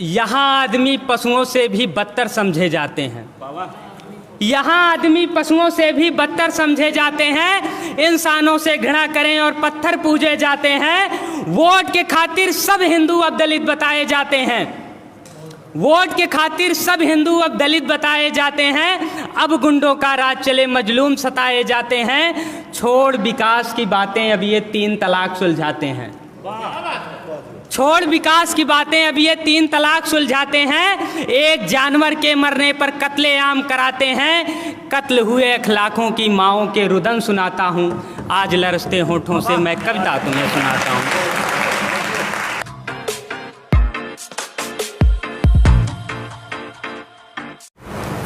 यहाँ आदमी पशुओं से भी बदतर समझे जाते हैं। यहाँ आदमी पशुओं से भी बदतर समझे जाते हैं। इंसानों से घृणा करें और पत्थर पूजे जाते हैं। वोट के खातिर सब हिंदू अब दलित बताए जाते हैं। वोट के खातिर सब हिंदू अब दलित बताए जाते हैं। अब गुंडों का राज चले मजलूम सताए जाते हैं। छोड़ विकास की बातें अब ये 3 तलाक सुलझाते हैं। छोड़ विकास की बातें अब ये 3 तलाक सुलझाते हैं। एक जानवर के मरने पर कत्लेआम कराते हैं। कत्ल हुए अखलाकों की माओं के रुदन सुनाता हूँ। आज लरसते होठों से मैं कविता तुम्हें सुनाता हूँ।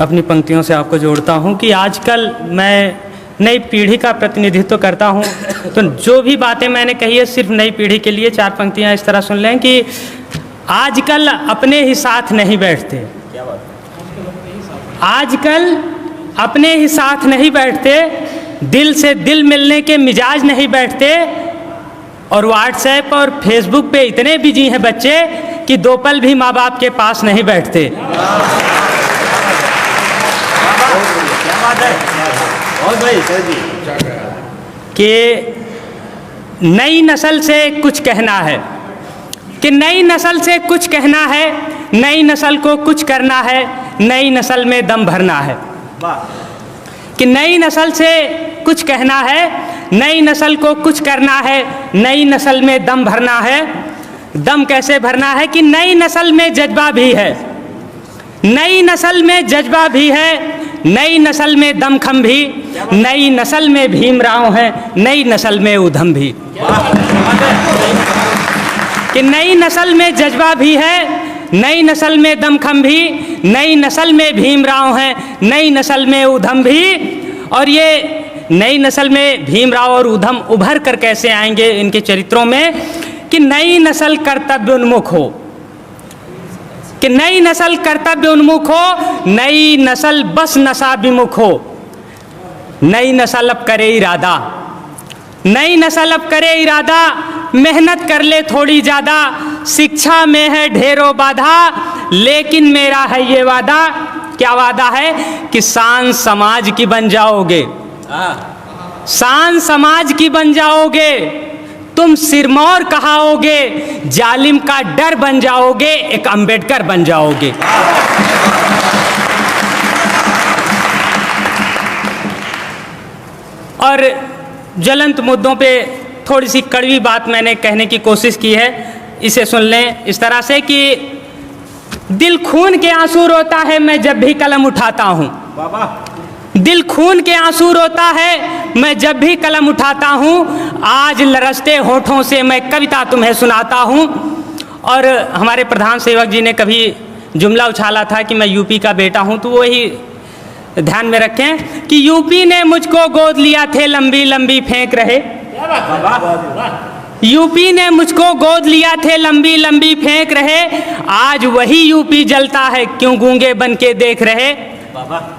अपनी पंक्तियों से आपको जोड़ता हूँ कि आजकल मैं नई पीढ़ी का प्रतिनिधित्व करता हूँ, तो जो भी बातें मैंने कही है सिर्फ नई पीढ़ी के लिए। 4 पंक्तियाँ इस तरह सुन लें कि आजकल अपने ही साथ नहीं बैठते। आजकल अपने ही साथ नहीं बैठते। दिल से दिल मिलने के मिजाज नहीं बैठते। और व्हाट्सएप और फेसबुक पे इतने बिजी हैं बच्चे कि 2 पल भी माँ बाप के पास नहीं बैठते। कि नई नस्ल से कुछ कहना है, कि नई नस्ल से कुछ कहना है, नई नस्ल को कुछ करना है, नई नस्ल में दम भरना है। कि नई नस्ल से कुछ कहना है, नई नस्ल को कुछ करना है, नई नस्ल में दम भरना है। दम कैसे भरना है? कि नई नस्ल में जज्बा भी है, नई नस्ल में जज्बा भी है, नई नस्ल में दमखम भी, नई नस्ल में भीमराव है, नई नस्ल में उधम भी। कि नई नस्ल में जज्बा भी है, नई नस्ल में दमखम भी, नई नस्ल में भीमराव है, नई नस्ल में उधम भी। और ये नई नस्ल में भीमराव और उधम उभर कर कैसे आएंगे इनके चरित्रों में? कि नई नस्ल कर्तव्य उन्मुख हो, कि नई नस्ल कर्तव्य उन्मुख हो, नई नस्ल बस नशा विमुख हो। नई नस्ल अब करे इरादा, नई नस्ल अब करे इरादा, मेहनत कर ले थोड़ी ज़्यादा। शिक्षा में है ढेरों बाधा, लेकिन मेरा है ये वादा। क्या वादा है? कि शान समाज की बन जाओगे, शान समाज की बन जाओगे। तुम सिरमौर कहाओगे, जालिम का डर बन जाओगे, एक अंबेडकर बन जाओगे। और ज्वलंत मुद्दों पे थोड़ी सी कड़वी बात मैंने कहने की कोशिश की है, इसे सुन लें इस तरह से कि दिल खून के आंसू रोता है मैं जब भी कलम उठाता हूँ। दिल खून के आंसू रोता है मैं जब भी कलम उठाता हूँ। आज लरसते होठों से मैं कविता तुम्हें सुनाता हूँ। और हमारे प्रधान सेवक जी ने कभी जुमला उछाला था कि मैं यूपी का बेटा हूँ, तो वही ध्यान में रखें कि यूपी ने मुझको गोद लिया थे लंबी लंबी फेंक रहे। यूपी ने मुझको गोद लिया थे लंबी लंबी फेंक रहे। आज वही यूपी जलता है क्यों गूंगे बन के देख रहे।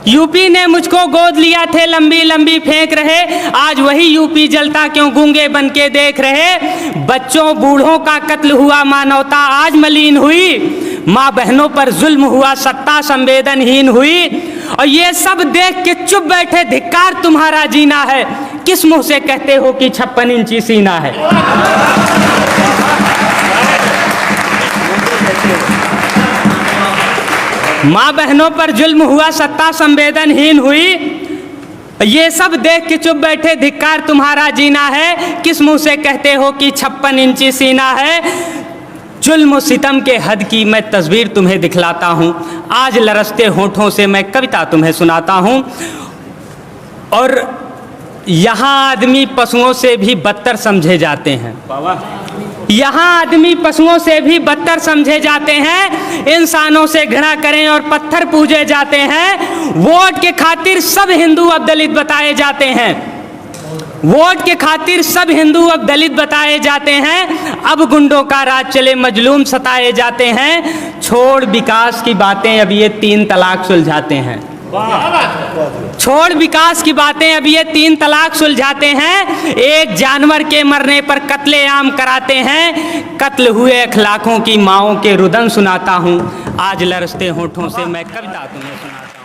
यूपी ने मुझको गोद लिया थे लंबी लंबी फेंक रहे। आज वही यूपी जलता क्यों गूंगे बन के देख रहे। बच्चों बूढ़ों का कत्ल हुआ, मानवता आज मलिन हुई। माँ बहनों पर जुल्म हुआ, सत्ता संवेदनहीन हुई। और ये सब देख के चुप बैठे, धिक्कार तुम्हारा जीना है। किस मुंह से कहते हो कि 56 इंची सीना है। माँ बहनों पर जुल्म हुआ, सत्ता संवेदनहीन हुई। ये सब देख के चुप बैठे, धिक्कार तुम्हारा जीना है। किस मुंह से कहते हो कि 56 इंची सीना है। जुल्म सितम के हद की मैं तस्वीर तुम्हें दिखलाता हूँ। आज लरसते होठों से मैं कविता तुम्हें सुनाता हूँ। और यहाँ आदमी पशुओं से भी बदतर समझे जाते हैं। यहाँ आदमी पशुओं से भी बदतर समझे जाते हैं। इंसानों से घृणा करें और पत्थर पूजे जाते हैं। वोट के खातिर सब हिंदू अब दलित बताए जाते हैं। वोट के खातिर सब हिंदू अब दलित बताए जाते हैं। अब गुंडों का राज चले मजलूम सताए जाते हैं। छोड़ विकास की बातें अब ये 3 तलाक सुलझाते हैं। छोड़ विकास की बातें, अब ये 3 तलाक सुलझाते हैं। एक जानवर के मरने पर कत्लेआम कराते हैं। कत्ल हुए अखलाकों की माओं के रुदन सुनाता हूँ। आज लरसते होठों से मैं कविता तुम्हें सुनाता हूँ।